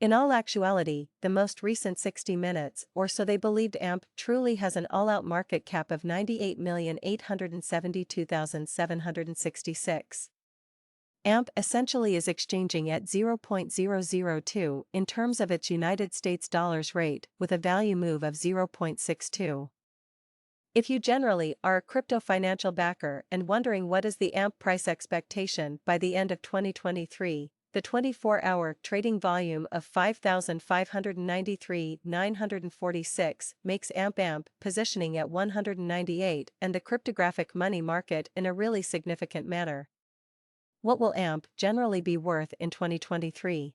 In all actuality, the most recent 60 minutes or so they believed AMP truly has an all-out market cap of 98,872,766. AMP essentially is exchanging at 0.002 in terms of its United States dollars rate with a value move of 0.62. If you generally are a crypto financial backer and wondering what is the AMP price expectation by the end of 2023, the 24-hour trading volume of 5,593,946 makes AMP positioning at 198 and the cryptographic money market in a really significant manner. What will AMP generally be worth in 2023?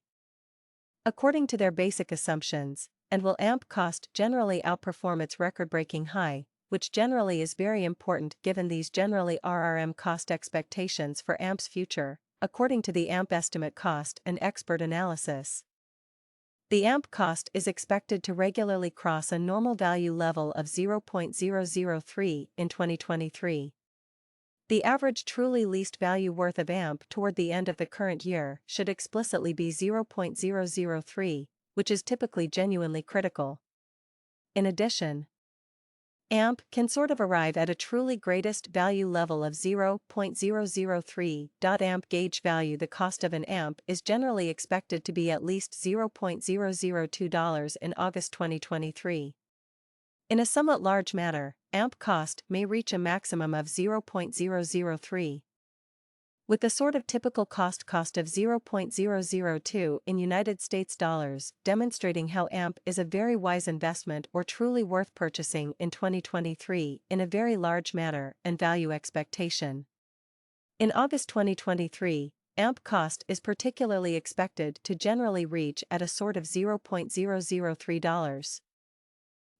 According to their basic assumptions, and will AMP cost generally outperform its record-breaking high, which generally is very important given these generally RRM cost expectations for AMP's future, according to the AMP estimate cost and expert analysis. The AMP cost is expected to regularly cross a normal value level of 0.003 in 2023. The average truly least value worth of AMP toward the end of the current year should explicitly be 0.003, which is typically genuinely critical. In addition, AMP can sort of arrive at a truly greatest value level of 0.003. AMP gauge value. The cost of an AMP is generally expected to be at least $0.002 in August 2023. In a somewhat large manner, AMP cost may reach a maximum of 0.003. With the sort of typical cost of 0.002 in United States dollars, demonstrating how AMP is a very wise investment or truly worth purchasing in 2023 in a very large manner and value expectation. In August 2023, AMP cost is particularly expected to generally reach at a sort of $0.003.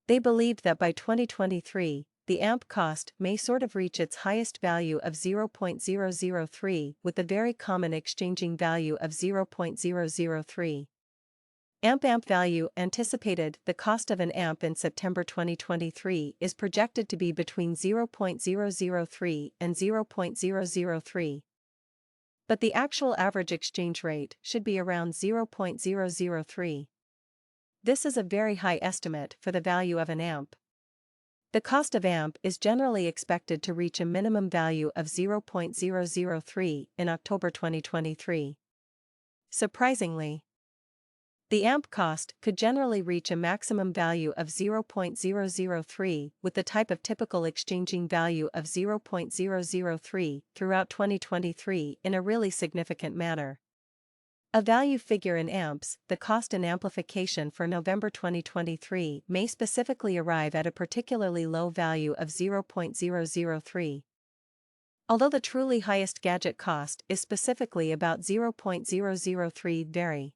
They believed that by 2023, the AMP cost may sort of reach its highest value of 0.003 with the very common exchanging value of 0.003. AMP value anticipated. The cost of an AMP in September 2023 is projected to be between 0.003 and 0.003. But the actual average exchange rate should be around 0.003. This is a very high estimate for the value of an AMP. The cost of AMP is generally expected to reach a minimum value of 0.003 in October 2023. Surprisingly, the AMP cost could generally reach a maximum value of 0.003 with the type of typical exchanging value of 0.003 throughout 2023 in a really significant manner. A value figure in AMPs, the cost and amplification for November 2023 may specifically arrive at a particularly low value of 0.003. Although the truly highest gadget cost is specifically about 0.003 very.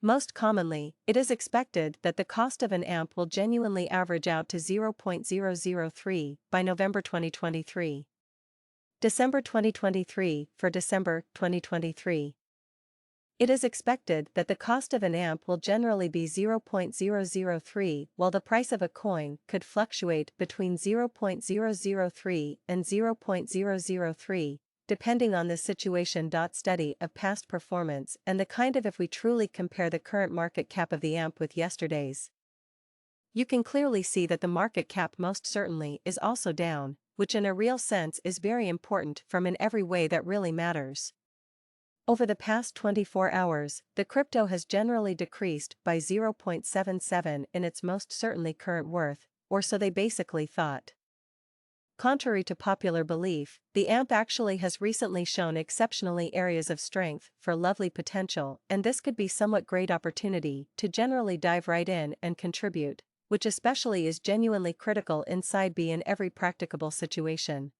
Most commonly, it is expected that the cost of an AMP will genuinely average out to 0.003 by November 2023. December 2023 for December 2023. It is expected that the cost of an AMP will generally be 0.003, while the price of a coin could fluctuate between 0.003 and 0.003, depending on the situation. Study of past performance and the kind of if we truly compare the current market cap of the AMP with yesterday's. You can clearly see that the market cap most certainly is also down, which in a real sense is very important from in every way that really matters. Over the past 24 hours, the crypto has generally decreased by 0.77 in its most certainly current worth, or so they basically thought. Contrary to popular belief, the AMP actually has recently shown exceptionally areas of strength for lovely potential, and this could be somewhat great opportunity to generally dive right in and contribute, which especially is genuinely critical inside B in every practicable situation.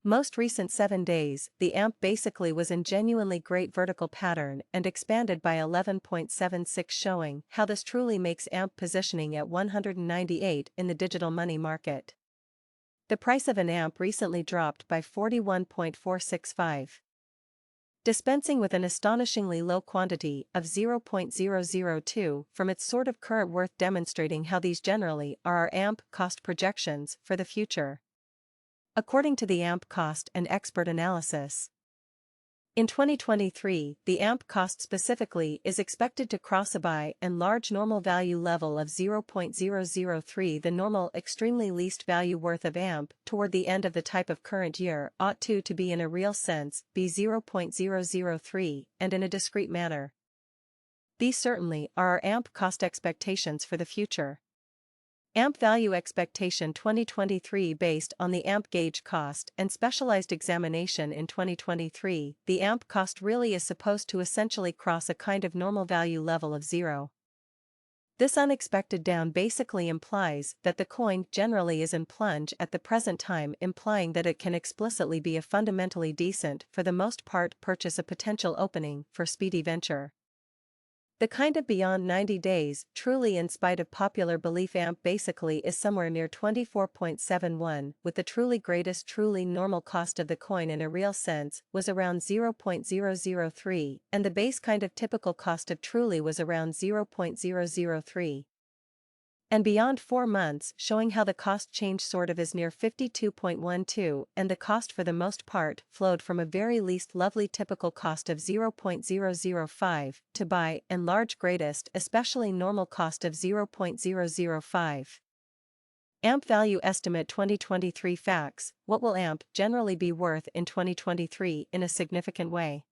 Most recent 7 days, the AMP basically was in genuinely great vertical pattern and expanded by 11.76, showing how this truly makes AMP positioning at 198 in the digital money market. The price of an AMP recently dropped by 41.465. Dispensing with an astonishingly low quantity of 0.002 from its sort of current worth, demonstrating how these generally are our AMP cost projections for the future. According to the AMP cost and expert analysis, In 2023, the AMP cost specifically is expected to cross a buy and large normal value level of 0.003. The normal extremely least value worth of AMP toward the end of the type of current year ought to be in a real sense be 0.003 and in a discrete manner. These certainly are our AMP cost expectations for the future. AMP value expectation 2023 based on the AMP gauge cost and specialized examination in 2023, the AMP cost really is supposed to essentially cross a kind of normal value level of 0. This unexpected down basically implies that the coin generally is in plunge at the present time, implying that it can explicitly be a fundamentally decent, for the most part, purchase a potential opening for speedy venture. The kind of beyond 90 days, truly in spite of popular belief AMP basically is somewhere near 24.71, with the truly greatest truly normal cost of the coin in a real sense was around 0.003, and the base kind of typical cost of truly was around 0.003. And beyond 4 months, showing how the cost change sort of is near 52.12, and the cost for the most part flowed from a very least lovely typical cost of 0.005 to buy and large greatest especially normal cost of 0.005. AMP value estimate 2023 facts. What will AMP generally be worth in 2023 in a significant way?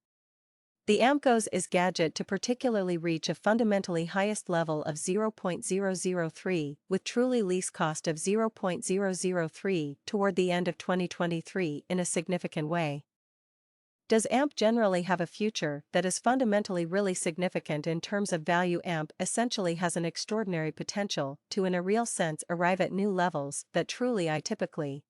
The AMP goes is gadget to particularly reach a fundamentally highest level of 0.003 with truly least cost of 0.003 toward the end of 2023 in a significant way. Does AMP generally have a future that is fundamentally really significant in terms of value? AMP essentially has an extraordinary potential to in a real sense arrive at new levels that truly typically.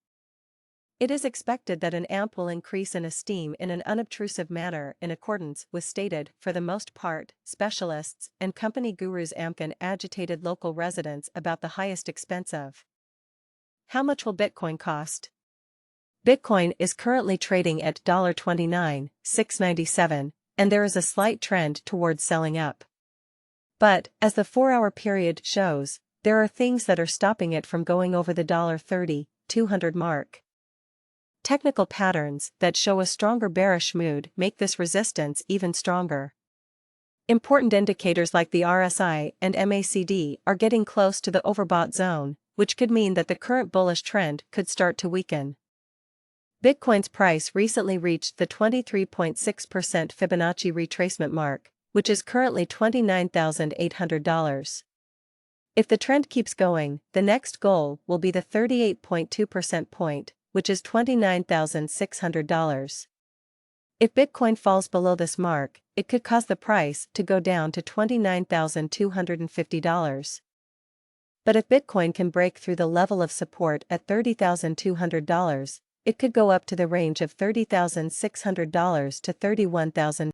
It is expected that an AMP will increase in esteem in an unobtrusive manner in accordance with stated, for the most part, specialists and company gurus. AMP and agitated local residents about the highest expense of. How much will Bitcoin cost? Bitcoin is currently trading at $29,697, and there is a slight trend towards selling up. But, as the 4-hour period shows, there are things that are stopping it from going over the $30,200 mark. Technical patterns that show a stronger bearish mood make this resistance even stronger. Important indicators like the RSI and MACD are getting close to the overbought zone, which could mean that the current bullish trend could start to weaken. Bitcoin's price recently reached the 23.6% Fibonacci retracement mark, which is currently $29,800. If the trend keeps going, the next goal will be the 38.2% point, which is $29,600. If Bitcoin falls below this mark, it could cause the price to go down to $29,250. But if Bitcoin can break through the level of support at $30,200, it could go up to the range of $30,600 to $31,000.